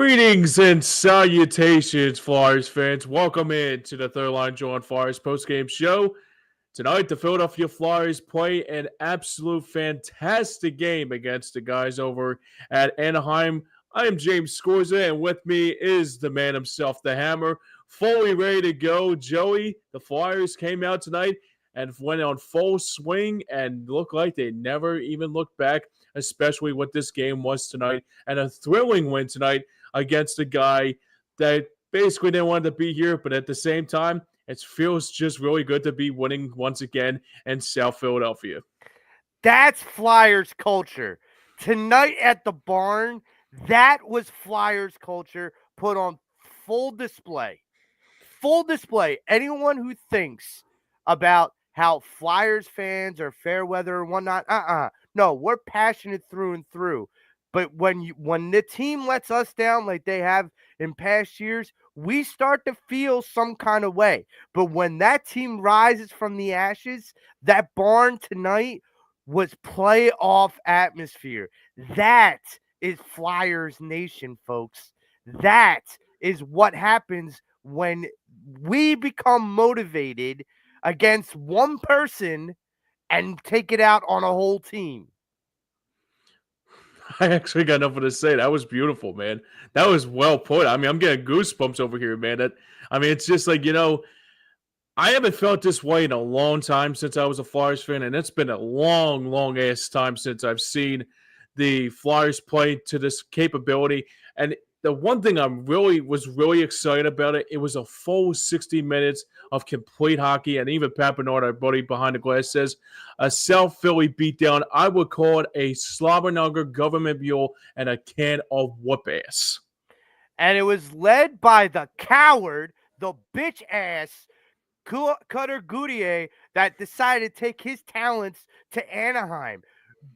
Greetings and salutations, Flyers fans. Welcome in to the Third Line Jawn Flyers postgame show. Tonight, the Philadelphia Flyers play an absolute fantastic game against the guys over at Anaheim. I am James Scorza, and with me is the man himself, the Hammer, fully ready to go. Joey, the Flyers came out tonight and went on full swing and looked like they never even looked back, especially what this game was tonight. And a thrilling win tonight against a guy that basically didn't want to be here, but at the same time, it feels just really good to be winning once again in South Philadelphia. That's Flyers culture. Tonight at the barn, that was Flyers culture put on full display. Full display. Anyone who thinks about how Flyers fans are fair weather or whatnot, no, we're passionate through and through. But when the team lets us down like they have in past years, we start to feel some kind of way. But when that team rises from the ashes, that barn tonight was playoff atmosphere. That is Flyers Nation, folks. That is what happens when we become motivated against one person and take it out on a whole team. I actually got nothing to say. That was beautiful, man. That was well put. I mean, I'm getting goosebumps over here, man. It's just like, I haven't felt this way in a long time since I was a Flyers fan, and it's been a long, long ass time since I've seen the Flyers play to this capability. And the one thing was really excited about it was a full 60 minutes of complete hockey. And even Pat Bernard, our buddy behind the glass, says a South Philly beatdown. I would call it a slobberknocker, government mule, and a can of whoop ass. And it was led by the coward, the bitch ass Cutter Gauthier, that decided to take his talents to Anaheim.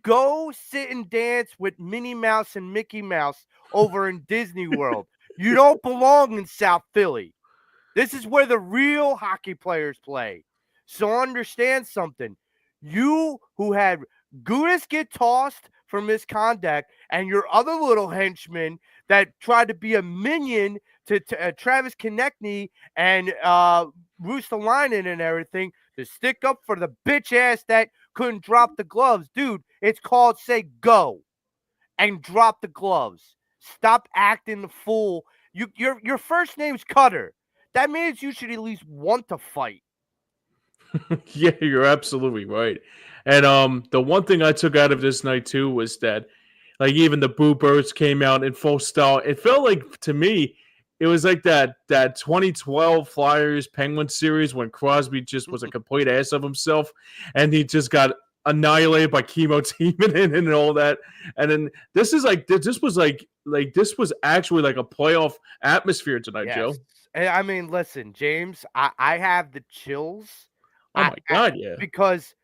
Go sit and dance with Minnie Mouse and Mickey Mouse over in Disney World. You don't belong in South Philly. This is where the real hockey players play. So understand something. You who had Gudis get tossed for misconduct and your other little henchman that tried to be a minion to Travis Konechny and Rustalainen and everything to stick up for the bitch ass that couldn't drop the gloves. Dude, it's called say go and drop the gloves. Stop acting the fool. Your first name's Cutter. That means you should at least want to fight. Yeah, you're absolutely right. And the one thing I took out of this night too was that, like, even the Boo Birds came out in full style. It felt like, to me, it was like that 2012 Flyers Penguins series when Crosby just was a complete ass of himself, and he just got annihilated by Chemo Timonen and all that. And then this was actually like a playoff atmosphere tonight, Yes. Joe. I mean, listen, James, I have the chills. Oh my God, yeah. Because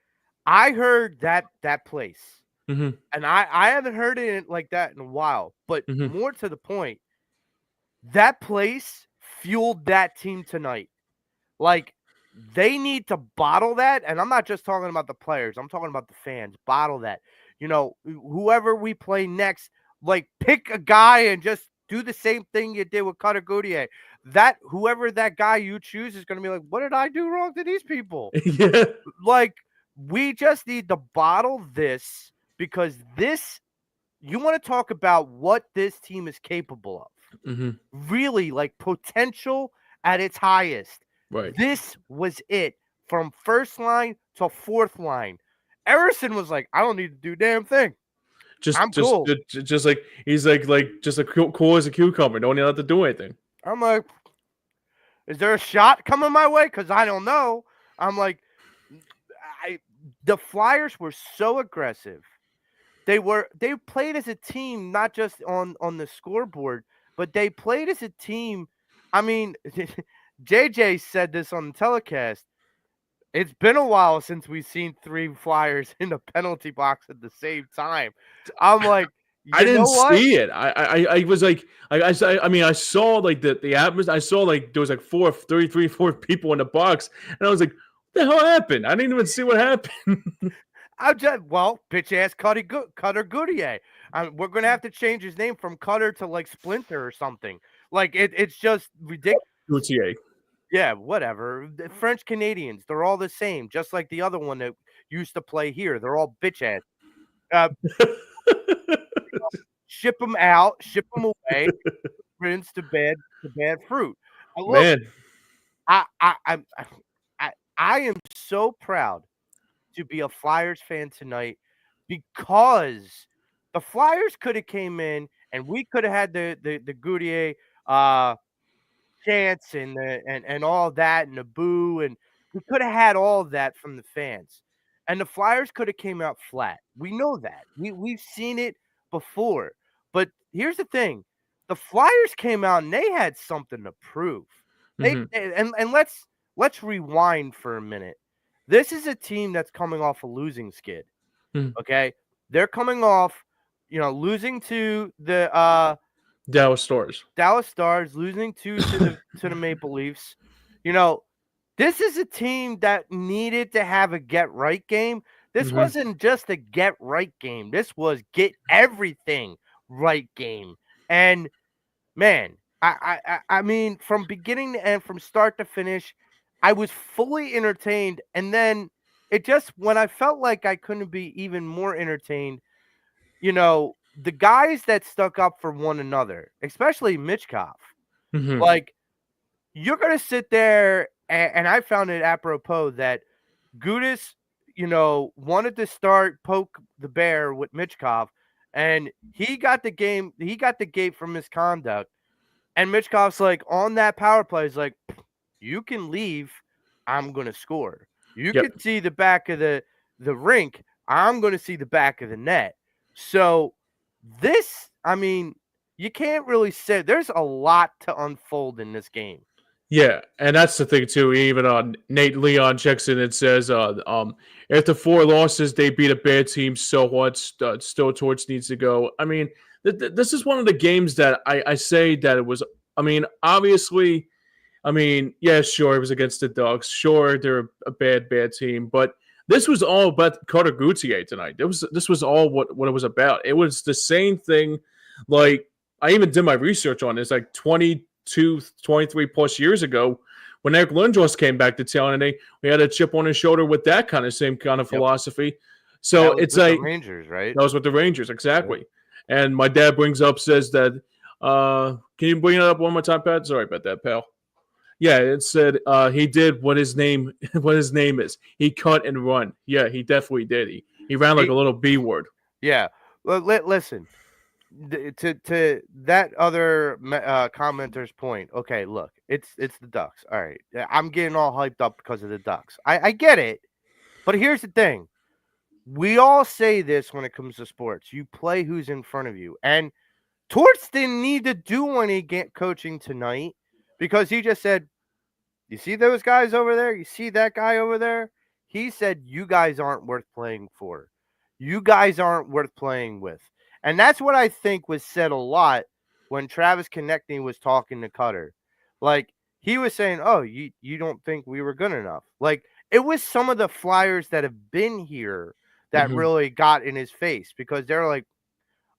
I heard that place. Mm-hmm. And I haven't heard it like that in a while. But Mm-hmm. more to the point, that place fueled that team tonight. Like, they need to bottle that. And I'm not just talking about the players. I'm talking about the fans. Bottle that. Whoever we play next, like, pick a guy and just do the same thing you did with Cutter Gauthier. That whoever that guy you choose is going to be like, what did I do wrong to these people? Yeah. Like, we just need to bottle this, because this, you want to talk about what this team is capable of. Mm-hmm. Really, like, potential at its highest. Right. This was it from first line to fourth line. Emerson was like, I don't need to do a damn thing. I'm cool. Just like he's like just a cool as a cucumber. Don't even have to do anything. I'm like, is there a shot coming my way? Because I don't know. I'm like, the Flyers were so aggressive. They played as a team, not just on the scoreboard, but they played as a team. I mean, JJ said this on the telecast. It's been a while since we've seen three Flyers in the penalty box at the same time. I'm like, I didn't see it. I was like, I saw like the atmosphere. I saw like there was like 4 people in the box, and I was like, what the hell happened? I didn't even see what happened. Bitch ass Cutter Gauthier. We're gonna have to change his name from Cutter to like Splinter or something. Like it's just ridiculous. Gautier. Yeah, whatever. The French Canadians, they're all the same, just like the other one that used to play here. They're all bitch ass. Uh, ship them out, ship them away, rinse to bad fruit. Look, Man. I am so proud to be a Flyers fan tonight because the Flyers could have came in and we could have had the Goodyear chants and all that and the boo, and we could have had all of that from the fans. And the Flyers could have came out flat. We know that. We've seen it before. But here's the thing. The Flyers came out and they had something to prove. Mhm. And let's rewind for a minute. This is a team that's coming off a losing skid. Mhm. Okay? They're coming off, losing to the Dallas Stars. Dallas Stars, losing to the Maple Leafs. This is a team that needed to have a get right game. This Mhm. wasn't just a get right game. This was get everything right game. And man, I mean, from beginning to end, from start to finish, I was fully entertained. And then when I felt like I couldn't be even more entertained, the guys that stuck up for one another, especially Mitchkov, Mhm. like you're gonna sit there, and I found it apropos that Gudis, wanted to start poke the bear with Mitchkov, and he got the gate for misconduct. And Mitchkov's like on that power play is like, you can leave, I'm gonna score. You Yep. can see the back of the rink, I'm gonna see the back of the net. So this, I mean, you can't really say there's a lot to unfold in this game. Yeah, and that's the thing too. Even Nate Leon checks in and says, after 4 losses, they beat a bad team. So what? Still, Torch needs to go. I mean, this is one of the games that I say that it was. I mean, obviously, yeah, sure, it was against the Ducks. Sure, they're a bad team, but this was all about Carter Gautier tonight. This was all what it was about. It was the same thing. Like I even did my research on this, like 22, 23 plus years ago, when Eric Lindros came back to town, and we had a chip on his shoulder with that same kind of Yep. philosophy. And So that was it's with the like Rangers, right? that was with the Rangers, exactly. And my dad says that. Can you bring it up one more time, Pat? Sorry about that, pal. Yeah, it said he did what his name is. He cut and run. Yeah, he definitely did. He ran like a little B word. Yeah. Well, listen, to that other commenter's point. Okay, look, it's the Ducks. All right, I'm getting all hyped up because of the Ducks. I get it, but here's the thing: we all say this when it comes to sports. You play who's in front of you, and Torts didn't need to do any coaching tonight because he just said, "You see those guys over there? You see that guy over there?" He said, "You guys aren't worth playing for. You guys aren't worth playing with." And that's what I think was said a lot when Travis Konechny was talking to Cutter. Like he was saying, "Oh, you don't think we were good enough?" Like it was some of the Flyers that have been here that Mm-hmm. really got in his face because they're like,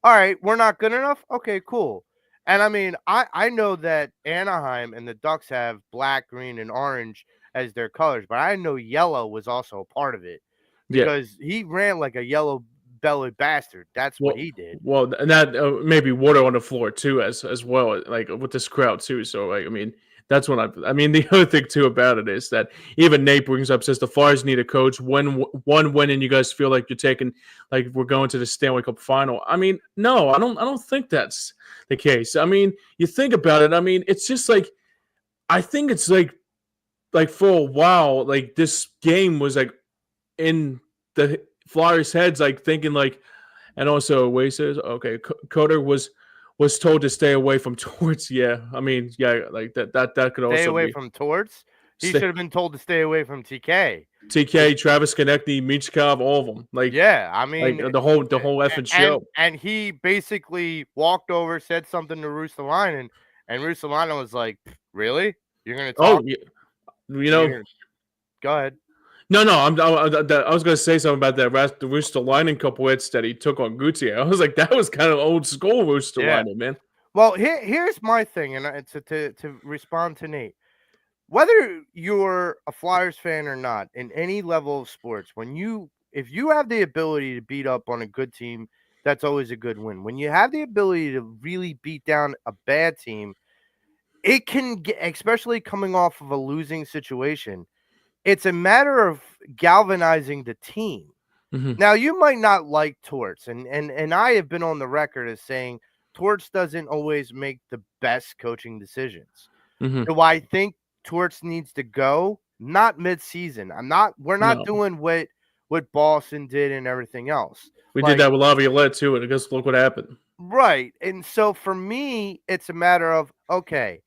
all right, we're not good enough. Okay, cool. And I mean, I know that Anaheim and the Ducks have black, green, and orange as their colors, but I know yellow was also a part of it Yeah. because he ran like a yellow bellied bastard. That's what he did. Well, and that maybe water on the floor too, as well, like with this crowd too. So, like, I mean, that's what I mean, the other thing too about it is that even Nate brings up says the Flyers need a coach. When one win and you guys feel like you're taking, like we're going to the Stanley Cup final. I mean, no, I don't think that's the case. I mean, you think about it. I mean, it's just like I think it's like for a while, like this game was like in the Flyers' heads, like thinking like. And also, Way says, okay, Coder was told to stay away from Torts. Yeah, I mean, yeah, like that could Stay also away be from Torts. He should have been told to stay away from TK. TK, Travis Konechny, Michkov, all of them. Yeah, I mean, the whole effing show. and he basically walked over, said something to Russellinen, and Russellinen was like, "Really? You're gonna Oh, talk? you know, You're go ahead." No, I was going to say something about the Rooster Lining couple hits that he took on Gutierrez. I was like, that was kind of old school Rooster Yeah. Lining, man. Well, here's my thing, and to respond to Nate. Whether you're a Flyers fan or not, in any level of sports, if you have the ability to beat up on a good team, that's always a good win. When you have the ability to really beat down a bad team, it can get, especially coming off of a losing situation, it's a matter of galvanizing the team. Mm-hmm. Now, you might not like Torts, and I have been on the record as saying Torts doesn't always make the best coaching decisions. Mm-hmm. Do I think Torts needs to go? Not mid-season. We're not No, doing what Boston did and everything else. we did Like, that with Laviolette too, and I guess look what happened. right. And so for me, it's a matter of, okay,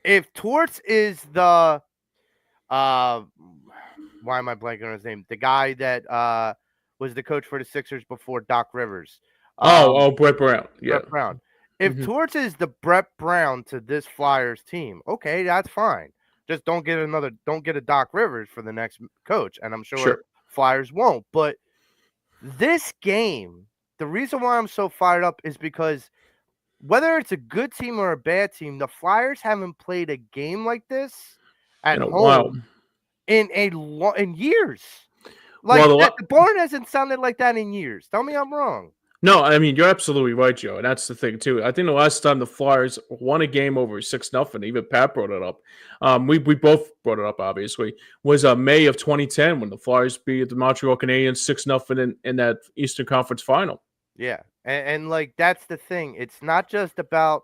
if Torts is the uh why am I blanking on his name? The guy that was the coach for the Sixers before Doc Rivers. Brett Brown. Yeah. Brett Brown. If Mm-hmm. Torts is the Brett Brown to this Flyers team, okay, that's fine. Just don't get a Doc Rivers for the next coach, and I'm sure Sure. Flyers won't. But this game, the reason why I'm so fired up is because whether it's a good team or a bad team, the Flyers haven't played a game like this at In a while. home in years. Like Well, that, the barn hasn't sounded like that in years. Tell me I'm wrong. no, I mean you're absolutely right, Joe, and that's the thing too. I think the last time the Flyers won a game over 6-0, even Pat brought it up. We both brought it up, obviously. Was May of 2010 when the Flyers beat the Montreal Canadiens 6-0 in that Eastern Conference Final. Yeah, and like that's the thing. It's not just about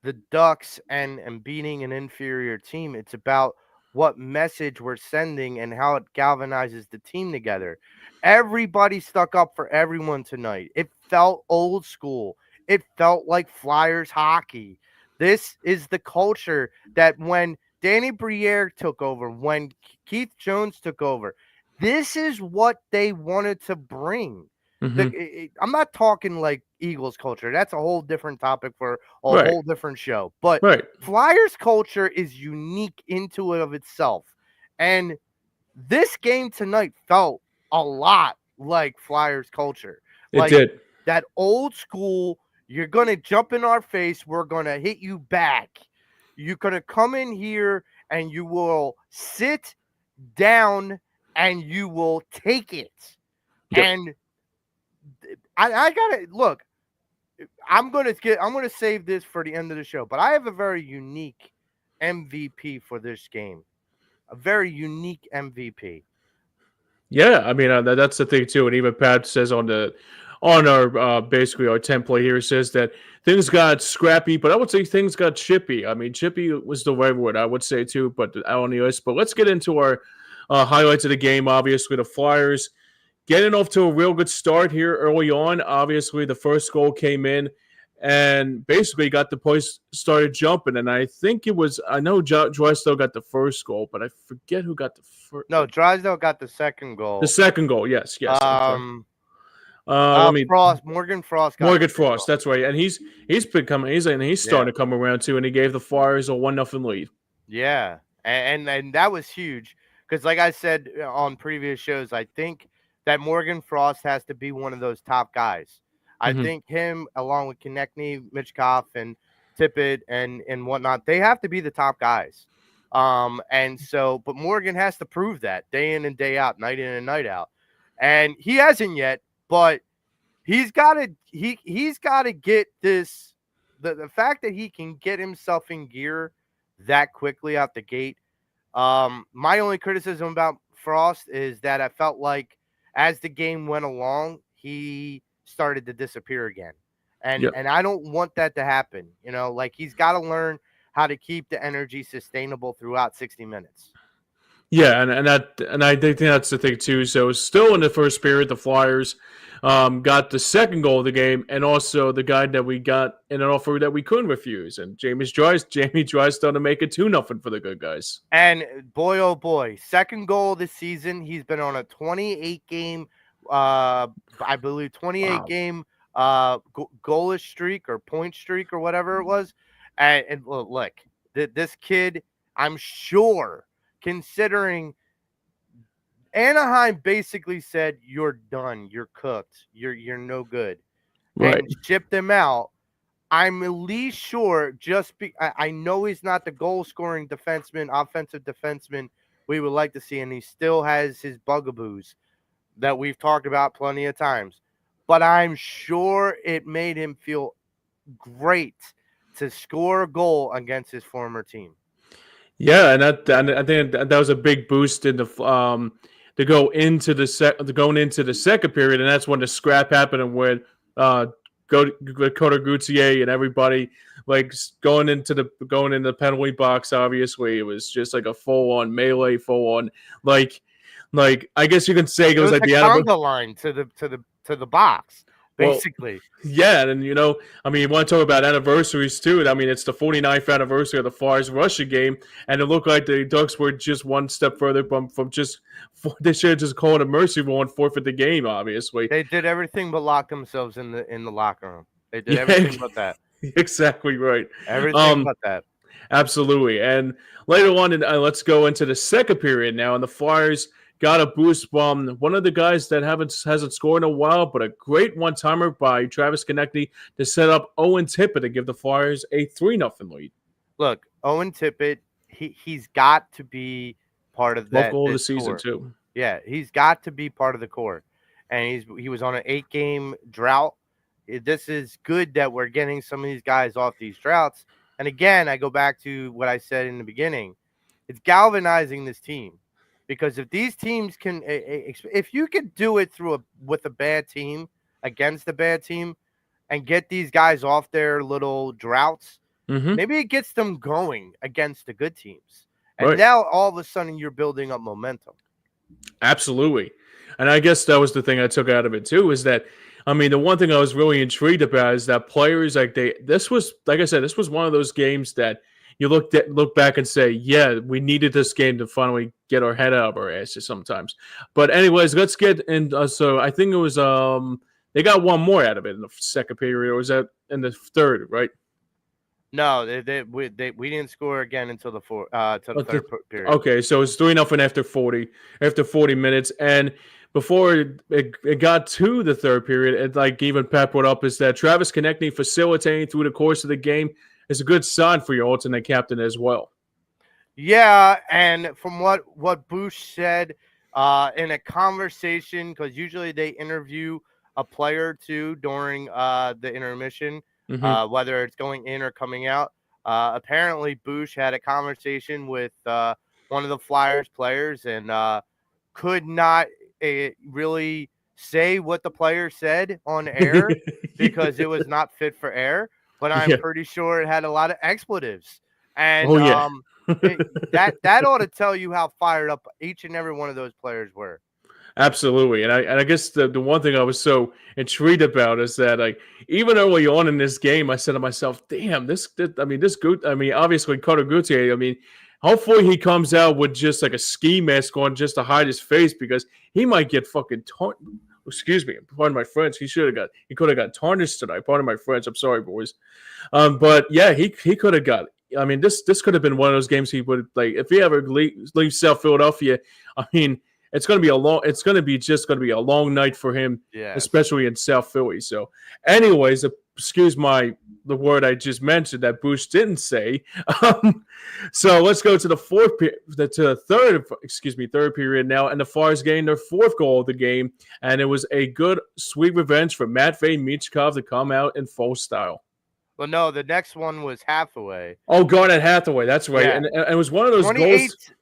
the Ducks and beating an inferior team. It's about what message we're sending and how it galvanizes the team together. Everybody stuck up for everyone tonight. It felt old school. It felt like Flyers hockey. This is the culture that when Danny Briere took over, when Keith Jones took over, this is what they wanted to bring. Mm-hmm. I'm not talking like Eagles culture. That's a whole different topic for a Right, whole different show. But right. Flyers culture is unique into it of itself. And this game tonight felt a lot like Flyers culture. It Like did. that old school, you're going to jump in our face. We're going to hit you back. You're going to come in here and you will sit down and you will take it. Yep. And I gotta look. I'm gonna save this for the end of the show, but I have a very unique MVP for this game. A very unique MVP. Yeah, I mean that's the thing too, and even Pat says on our basically our template here says that things got scrappy, but I would say things got chippy. I mean, chippy was the right word I would say too, but out on the ice. But let's get into our highlights of the game. Obviously, the Flyers getting off to a real good start here early on. Obviously, the first goal came in and basically got the place started jumping. And I think it was, I know Drysdale got the first goal, but I forget who got the first. No, Drysdale got the second goal. The second goal, yes. I'm sorry. Let me Morgan Frost got Morgan the Frost, goal. that's right. And he's been coming, he's starting to come around too, and he gave the Flyers a 1-0 lead. Yeah. And that was huge. Because like I said on previous shows, I think that Morgan Frost has to be one of those top guys. I Mm-hmm. think him, along with Konechny, Michkov, and Tippett and whatnot, they have to be the top guys. And so, but Morgan has to prove that day in and day out, night in and night out. And he hasn't yet, but he's got to get this. The fact that he can get himself in gear that quickly out the gate. My only criticism about Frost is that I felt like as the game went along, he started to disappear again. And I don't want that to happen. You know, like he's got to learn how to keep the energy sustainable throughout 60 minutes. Yeah, and I think that's the thing too. So still in the first period, the Flyers got the second goal of the game, and also the guy that we got in an offer that we couldn't refuse, and Jamie Drysdale to make it 2-0 for the good guys. And boy, oh boy, second goal this season. He's been on a 28 game, I believe 28 game goalless streak or point streak or whatever it was. And look, this kid, I'm sure, considering Anaheim basically said, "You're done. You're cooked. You're no good," Right. and shipped him out. I'm at least sure. I know he's not the goal scoring defenseman, offensive defenseman we would like to see, and he still has his bugaboos that we've talked about plenty of times. But I'm sure it made him feel great to score a goal against his former team. Yeah, and I think that was a big boost in the to go into the second period, and that's when the scrap happened and when with Coder Gutier and everybody like going into the penalty box. Obviously, it was just like a full on melee, full on like I guess you can say it It was was like a the conga line to the box, well, basically. yeah, and you want to talk about anniversaries too. I mean, it's the 49th anniversary of the Flyers Russia game, and it looked like the Ducks were just one step further from just they should have just called a mercy rule and forfeit the game. Obviously, They did everything but lock themselves in the locker room. They did yeah, everything but that. exactly right. Everything but that. Absolutely. And later on, let's go into the second period now. And the Flyers got a boost from one of the guys that hasn't scored in a while, but a great one timer by Travis Konecny to set up Owen Tippett to give the Flyers a 3-0 lead. Look, Owen Tippett, he's got to be part of 12th goal of the this season core. too. Yeah, he's got to be part of the core. And he was on an 8-game drought. This is good that we're getting some of these guys off these droughts. And again, I go back to what I said in the beginning. It's galvanizing this team, because if these teams can, if you could do it with a bad team against a bad team and get these guys off their little droughts, maybe it gets them going against the good teams. And now all of a sudden you're building up momentum. Absolutely. And I guess that was the thing I took out of it too, is that the one thing I was really intrigued about is that players this was one of those games that you look back and say, yeah, we needed this game to finally get our head out of our asses sometimes. But anyways, let's get in. So I think it was they got one more out of it in the second period, or was that in the third, right? No, we didn't score again until the third period. Okay, so it's 3-0 after 40 minutes, and before it got to the third period, it like even Pep brought up is that Travis Konecny facilitating through the course of the game is a good sign for your alternate captain as well. Yeah, and from what Bush said in a conversation, because usually they interview a player or two during the intermission, whether it's going in or coming out. Apparently, Bush had a conversation with one of the Flyers players and could not really say what the player said on air because it was not fit for air. But I'm pretty sure it had a lot of expletives. And that ought to tell you how fired up each and every one of those players were. Absolutely, and I guess the one thing I was so intrigued about is that even early on in this game, I said to myself, "Damn, obviously Carter Gauthier. Hopefully he comes out with just like a ski mask on just to hide his face because he might get fucking excuse me, pardon my French. He could have got tarnished tonight. Pardon my French. I'm sorry, boys. But yeah, he could have got. This could have been one of those games he would if he ever leaves South Philadelphia. It's going to be a long night for him, especially in South Philly. So, anyways, excuse the word I just mentioned that Bush didn't say. So let's go to the third period now, and the Flyers gained their fourth goal of the game, and it was a good, sweet revenge for Matvei Michkov to come out in full style. Well, no, the next one was Hathaway. Oh, Garnet Hathaway, that's right. Yeah. And it was one of those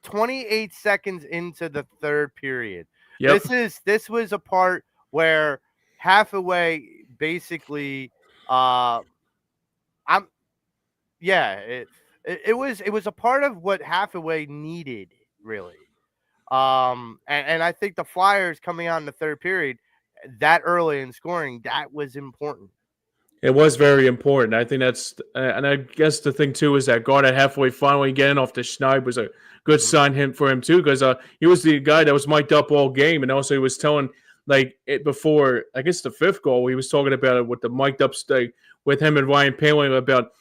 28 seconds into the third period. Yep. This was a part where Hathaway basically it was a part of what Hathaway needed, really. And I think the Flyers coming out in the third period that early in scoring, that was important. It was very important. I think that's, and I guess the thing too is that Garnet Hathaway finally getting off the schneid was a good sign for him too, because he was the guy that was mic'd up all game, and also he was telling before I guess the fifth goal, he was talking about it with the mic'd up with him and Ryan Poehling about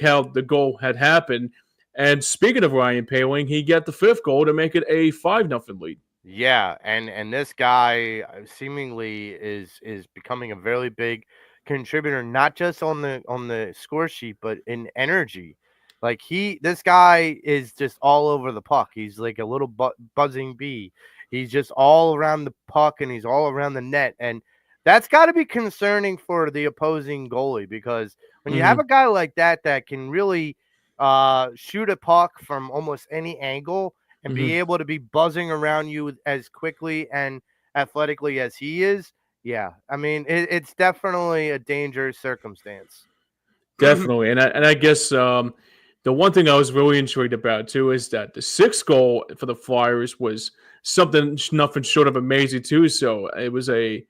how the goal had happened. And speaking of Ryan Poehling, he got the fifth goal to make it a 5-0 lead. Yeah, and this guy seemingly is becoming a very big contributor, not just on the score sheet, but in energy. Like this guy is just all over the puck. He's like a little buzzing bee. He's just all around the puck and he's all around the net, and that's got to be concerning for the opposing goalie because when you have Hmm. a guy like that can really shoot a puck from almost any angle and be Hmm. able to be buzzing around you as quickly and athletically as he is, yeah, I mean, it's definitely a dangerous circumstance. Definitely, and I guess the one thing I was really intrigued about too is that the sixth goal for the Flyers was something nothing short of amazing too. So it was I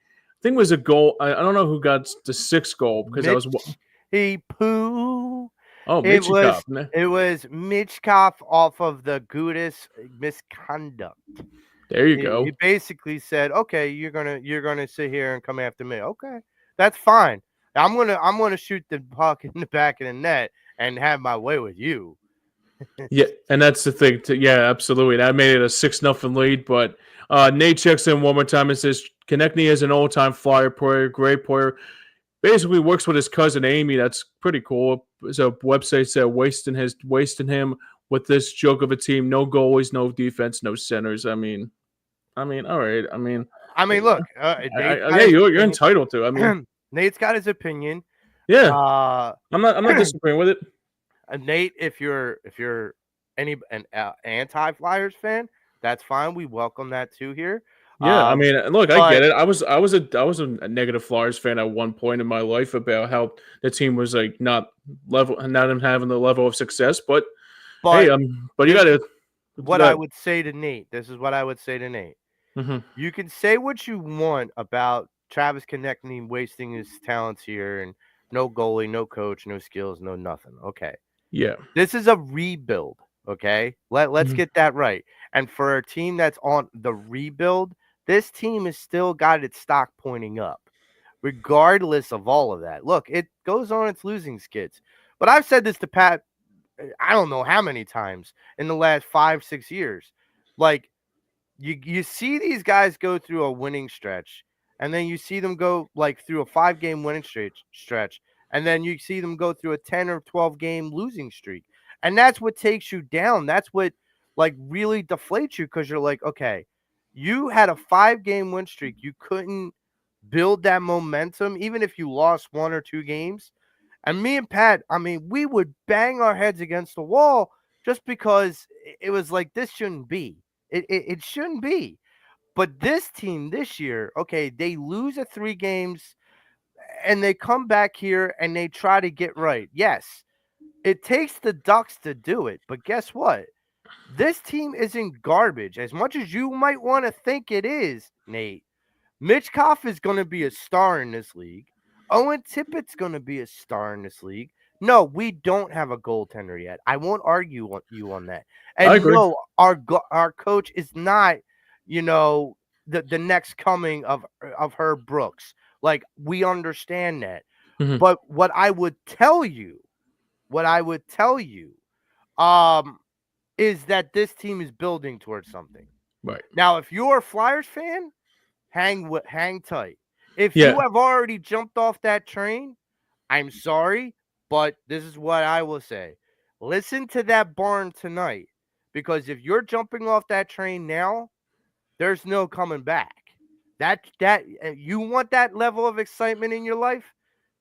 think it was a goal. I don't know who got the sixth goal because I was Mitch he poo. oh It Michikov. was it was Mitchkov off of the Gudis misconduct. There you He go. basically said, "Okay, you're gonna sit here and come after me. Okay, that's fine. I'm gonna shoot the puck in the back of the net and have my way with you." Yeah, and that's the thing. Yeah, absolutely. That made it a 6-0 lead. But Nate checks in one more time and says Konechny is an all-time Flyer player, great player. Basically works with his cousin Amy. That's pretty cool. So website said wasting him with this joke of a team. No goalies, no defense, no centers. I mean, all right. I mean, look, Nate's got Yeah, his you're opinion. entitled to. Nate's got his opinion. Yeah, Uh, I'm not disagreeing with it. Nate, if you're an anti Flyers fan, that's fine. We welcome that too here. Yeah, Um, look, I get but it. I was a negative Flyers fan at one point in my life about how the team was like not having the level of success. But hey, but but you this gotta is you what I got. would say to Nate. This is what I would say to Nate. Mhm. You can say what you want about Travis Konechny wasting his talents here and no goalie, no coach, no skills, no nothing. Okay. Yeah. This is a rebuild, okay? Let's Mhm. get that right. And for a team that's on the rebuild, this team has still got its stock pointing up, regardless of all of that. Look, it goes on its losing skids. But I've said this to Pat, I don't know how many times in the last 5, 6 years. Like you see these guys go through a winning stretch, and then you see them go like through a 5 game winning stretch, and then you see them go through a 10 or 12 game losing streak. And that's what takes you down. That's what like really deflates you because you're like, okay, you had a 5 game win streak. You couldn't build that momentum, even if you lost 1 or 2 games. And me and Pat, I mean, we would bang our heads against the wall just because it was like this shouldn't be. It shouldn't be. But this team this year, okay, they lose at 3 games and they come back here and they try to get right. Yes, it takes the Ducks to do it. But guess what? This team isn't garbage. As much as you might want to think it is, Nate, Mitch Koff is going to be a star in this league. Owen Tippett's going to be a star in this league. No, we don't have a goaltender yet. I won't argue with you on that. I And agree. no, our coach is not, you know, the next coming of Herb Brooks. Like we understand that. Mhm. But what I would tell you, um, is that this team is building towards something. Right. Now, if you're a Flyers fan, hang tight. If Yeah. you have already jumped off that train, I'm sorry, but this is what I will say. Listen to that barn tonight because if you're jumping off that train now, there's no coming back. That you want that level of excitement in your life,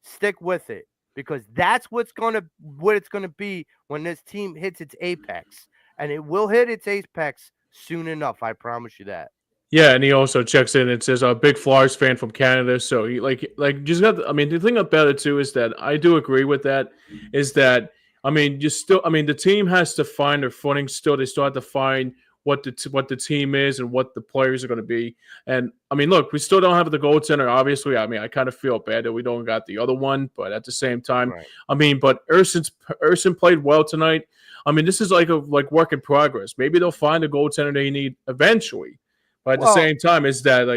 stick with it because that's what it's going to be when this team hits its apex, and it will hit its apex soon enough, I promise you that. Yeah, and he also checks in and says, "A big Flyers fan from Canada." So he just got. The thing about it too is that I do agree with that. Is that you still. The team has to find their footing. Still, they still have to find what the team is and what the players are going to be. And look, we still don't have the goaltender. Obviously, I kind of feel bad that we don't got the other one, but at the same time, Right. but Urson played well tonight. This is like a work in progress. Maybe they'll find a goaltender they need eventually, but at the Well, same time, it's that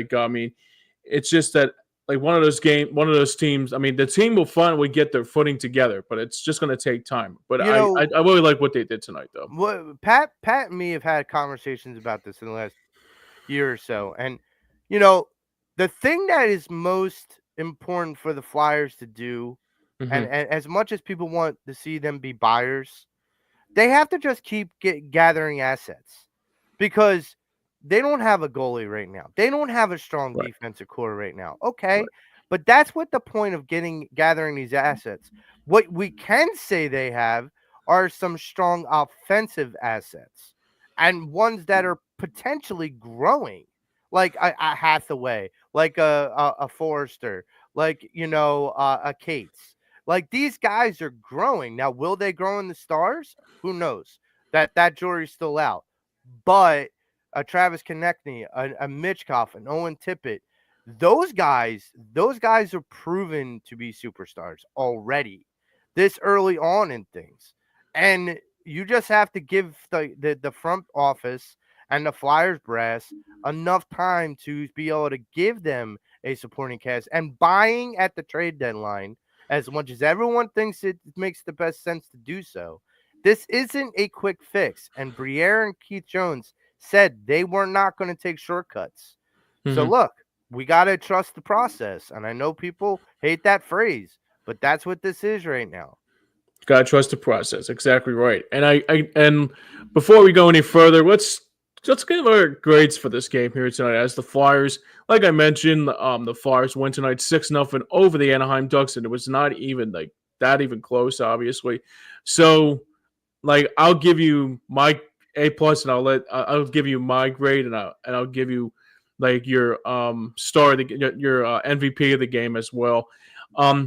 it's just that one of those teams. The team will finally get their footing together, but it's just going to take time. But you I know, really like what they did tonight, though. what Pat and me have had conversations about this in the last year or so. And, you know, the thing that is most important for the Flyers to do, Hmm. and as much as people want to see them be buyers, they have to just keep gathering assets because they don't have a goalie right now. They don't have a strong Right. defensive core right now. Right. Okay, but that's what the point of gathering these assets. What we can say they have are some strong offensive assets and ones that are potentially growing, like a Hathaway, like a Forrester, like a Cates. Like these guys are growing now. Will they grow in the stars? Who knows? That jury's still out. But a Travis Konechny, a Mitchkoff, an Owen Tippett, those guys are proven to be superstars already this early on in things. And you just have to give the front office and the Flyers brass enough time to be able to give them a supporting cast. And buying at the trade deadline, as much as everyone thinks it makes the best sense to do so, this isn't a quick fix. And Briere and Keith Jones said they were not going to take shortcuts. So Hmm. look, we got to trust the process. And I know people hate that phrase, but that's what this is right now. Gotta trust the process. Exactly right. And before we go any further, let's give our grades for this game here tonight. As the Flyers, like I mentioned, the Flyers win tonight 6-0 over the Anaheim Ducks, and it was not even like that even close, obviously. So, like, I'll give you my A plus, and I'll give you my grade, and I'll give you like your star of your MVP of the game as well.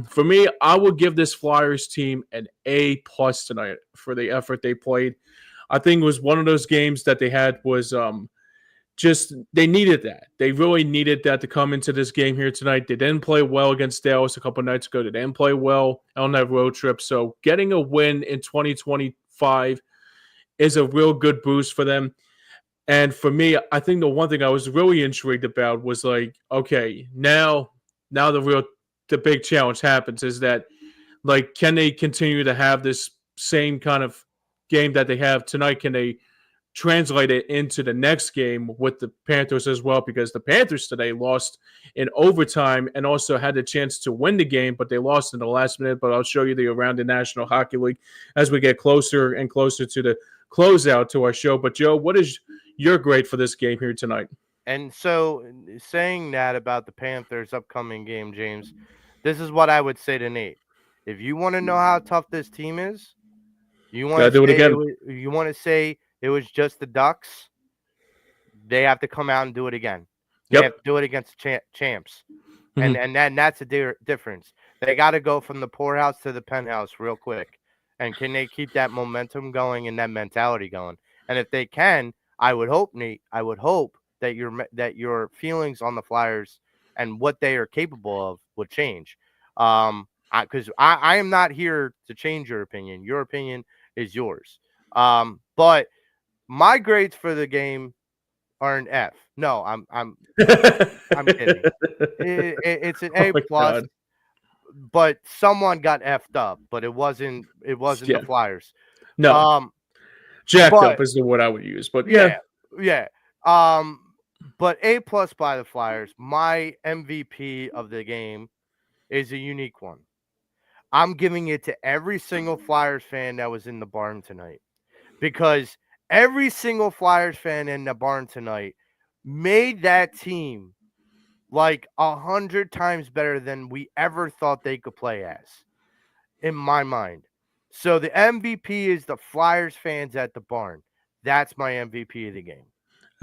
For me, I would give this Flyers team an A plus tonight for the effort they played. I think it was one of those games that they had was just they needed that. They really needed that to come into this game here tonight. They didn't play well against Dallas a couple nights ago. They didn't play well on that road trip. So getting a win in 2025 is a real good boost for them. And for me, I think the one thing I was really intrigued about was like, okay, now the big challenge happens is that like can they continue to have this same kind of game that they have tonight? Can they translate it into the next game with the Panthers as well? Because the Panthers today lost in overtime and also had the chance to win the game, but they lost in the last minute. But I'll show you the around the National Hockey League as we get closer and closer to the closeout to our show. But Joe, what is your grade for this game here tonight? And so, saying that about the Panthers' upcoming game, James, this is what I would say to Nate. If you want to know how tough this team is, you want Gotta to do it say again. you want to say it was just the Ducks. They have to come out and do it again. They have Yep. to do it against champs, and Mhm. that's a difference. They got to go from the poorhouse to the penthouse real quick. And can they keep that momentum going and that mentality going? And if they can, I would hope, Nate. I would hope that your feelings on the Flyers and what they are capable of would change. Because I am not here to change your opinion. Your opinion is yours. But my grades for the game are an F. No, I'm kidding. It's an Oh A my plus, god. but someone got effed up, but it wasn't the Yeah. Flyers. No. Um, Jacked up but is the word I would use. But yeah. yeah, yeah. Um, but A plus by the Flyers. My MVP of the game is a unique one. I'm giving it to every single Flyers fan that was in the barn tonight because every single Flyers fan in the barn tonight made that team like 100 times better than we ever thought they could play as, in my mind. So the MVP is the Flyers fans at the barn. That's my MVP of the game.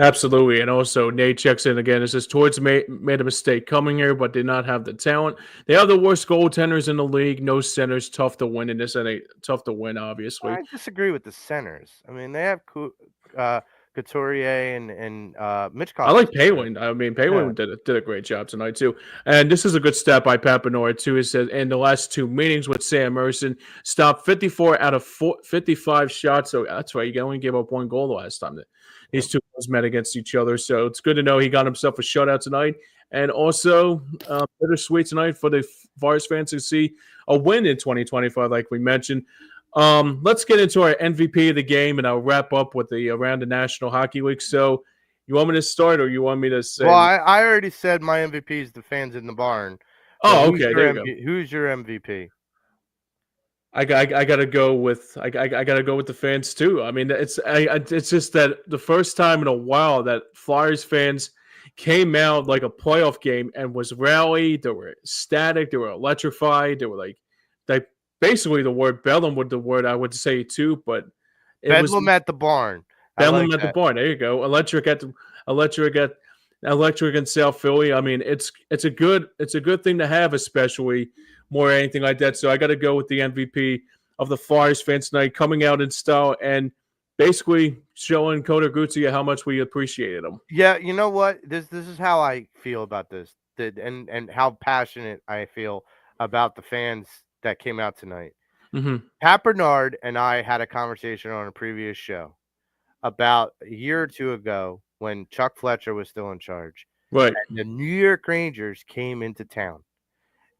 Absolutely. And also, Nate checks in again. It says, Towards made a mistake coming here, but did not have the talent. They have the worst goaltenders in the league. No centers. Tough to win in this. And tough to win, obviously. I disagree with the centers. I mean, they have Couturier and I Mitchkoff is like a center. Paywin. I mean, Yeah. Paywin did a great job tonight, too. And this is a good step by Papanora, too. He says, in the last two meetings with Sam Emerson, stopped 54 out of 55 shots. So that's right. You only gave up one goal the last time that these Yep. two teams met against each other. So it's good to know he got himself a shutout tonight. And also, bittersweet tonight for the Flyers fans to see a win in 2025, like we mentioned. Let's get into our MVP of the game, and I'll wrap up with the around the National Hockey League. So, You want me to start, or you want me to Well, say? I already said my MVP is the fans in the barn. But Oh, okay, there you go. Who's your MVP? I gotta go with I gotta go with the fans too. I mean, it's just that the first time in a while that Flyers fans came out like a playoff game and was rallied. They were ecstatic. They were electrified. They were like basically the word Bellum would the word I would say too, but it was Bedlam at the barn. I like Bellum at the that. barn. There you go. Electric at Electric in South Philly. I mean, it's a good thing to have, especially more anything like that. So I got to go with the MVP of the Flyers fans tonight, coming out in style and basically showing Coda Guzzi how much we appreciated him. Yeah, you know what? This is how I feel about this. And how passionate I feel about the fans that came out tonight. Mm-hmm. Pat Bernard and I had a conversation on a previous show about a year or two ago when Chuck Fletcher was still in charge. Right. And the New York Rangers came into town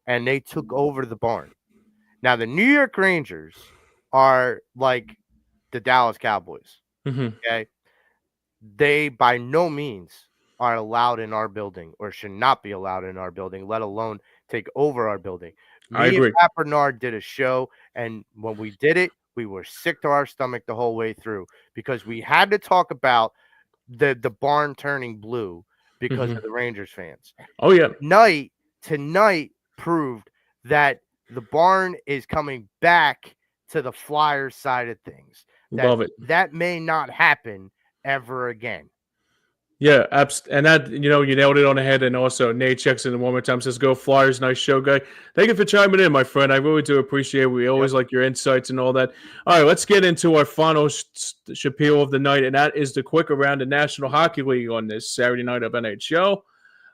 and they took over the barn. Now, the New York Rangers are like the Dallas Cowboys. Mm-hmm. Okay. They by no means are allowed in our building or should not be allowed in our building, let alone take over our building. I Me and agree. Pat Bernard did a show, and when we did it, we were sick to our stomach the whole way through because we had to talk about the barn turning blue because Mm-hmm. of the Rangers fans. Oh yeah. Tonight proved that the barn is coming back to the Flyers side of things. Love it. That may not happen ever again. Yeah, and that you nailed it on the head. And also, Nate checks in one more time, says, "Go Flyers, nice show, guy." Thank you for chiming in, my friend. I really do appreciate it. We always like your insights and all that. All right, let's get into our final spiel of the night, and that is the quick around the National Hockey League on this Saturday night of NHL.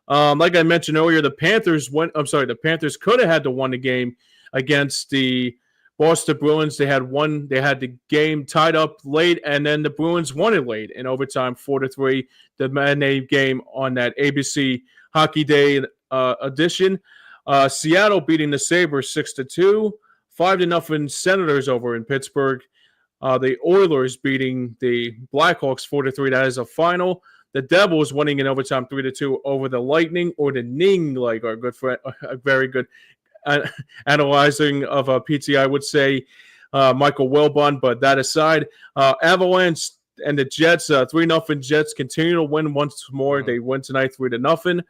Like I mentioned earlier, the Panthers went. I'm sorry, the Panthers could have had to won the game against the Boston Bruins. They had the game tied up late, and then the Bruins won it late in overtime, 4-3. The matinee game on that ABC Hockey Day edition. Seattle beating the Sabres 6-2, 5-0 Senators over in Pittsburgh. The Oilers beating the Blackhawks 4-3. That is a final. The Devils winning in overtime 3-2 over the Lightning, or the Ning, like our good friend, a very good analyzing of a PT, I would say Michael Wilbon. But that aside, Avalanche and the Jets, 3-0 Jets continue to win once more. They win tonight 3-0.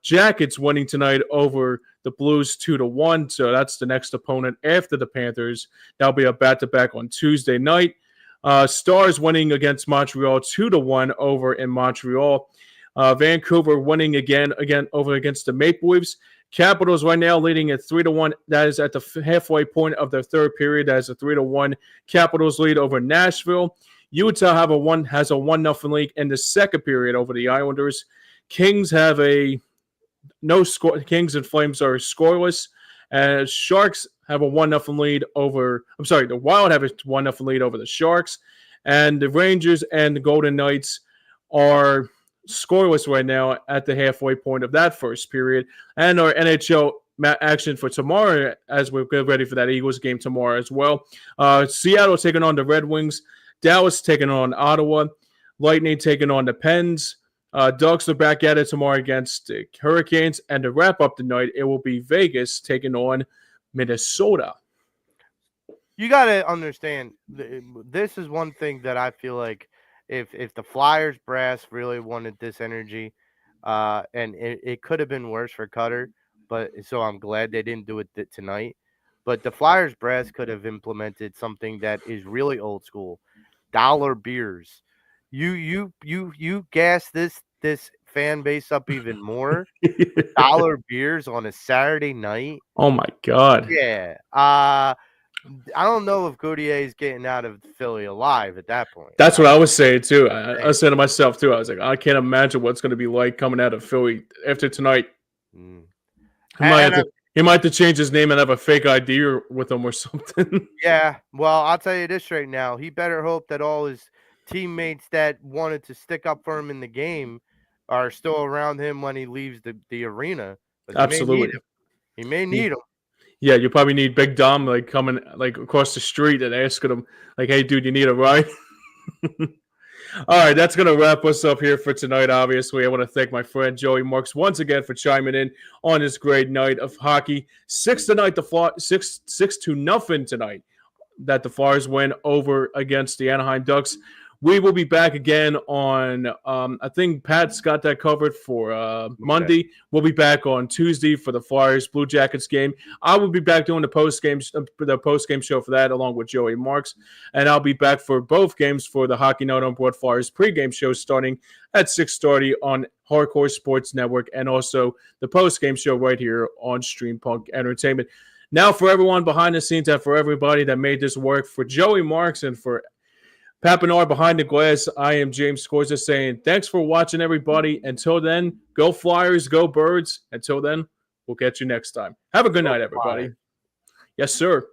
Jackets winning tonight over the Blues 2-1. So that's the next opponent after the Panthers. That'll be a back-to-back on Tuesday night. Stars winning against Montreal 2-1 over in Montreal. Vancouver winning again over against the Maple Leafs. Capitals right now leading at 3-1. That is at the halfway point of their third period. That is a 3-1 Capitals lead over Nashville. Utah has a 1-0 lead in the second period over the Islanders. Kings have a no score. Kings and Flames are scoreless. Sharks have a 1-0 lead over. I'm sorry, the Wild have a 1-0 lead over the Sharks, and the Rangers and the Golden Knights are scoreless right now at the halfway point of that first period. And our NHL action for tomorrow, as we get ready for that Eagles game tomorrow as well. Seattle taking on the Red Wings. Dallas taking on Ottawa. Lightning taking on the Pens. Ducks are back at it tomorrow against the Hurricanes. And to wrap up the night, it will be Vegas taking on Minnesota. You got to understand, this is one thing that I feel like if the Flyers brass really wanted this energy, and it could have been worse for Cutter, but so I'm glad they didn't do it tonight. But the Flyers brass could have implemented something that is really old school, dollar beers. You gas this fan base up even more. Dollar beers on a Saturday night. Oh my God. Yeah. I don't know if Gauthier is getting out of Philly alive at that point. That's what I was saying too. I said to myself too. I was like, I can't imagine what's going to be like coming out of Philly after tonight. He might have to change his name and have a fake ID with him or something. Yeah. Well, I'll tell you this right now. He better hope that all his teammates that wanted to stick up for him in the game are still around him when he leaves the arena. Absolutely. He may need him. Yeah, you probably need Big Dom coming across the street and asking him hey, dude, you need a ride? All right, that's going to wrap us up here for tonight. Obviously, I want to thank my friend Joey Marks once again for chiming in on this great night of hockey. 6-0 tonight that the Flyers win over against the Anaheim Ducks. We will be back again on, I think Pat's got that covered for Monday. We'll be back on Tuesday for the Flyers Blue Jackets game. I will be back doing the post-game show for that along with Joey Marks. And I'll be back for both games for the Hockey Night on Board Flyers pregame show starting at 6:30 on Hardcore Sports Network and also the post-game show right here on Stream Punk Entertainment. Now for everyone behind the scenes and for everybody that made this work, for Joey Marks and for Papinar behind the glass, I am James Scorza saying thanks for watching, everybody. Until then, go Flyers, go Birds. Until then, we'll catch you next time. Have a good night, everybody. Flyers. Yes, sir.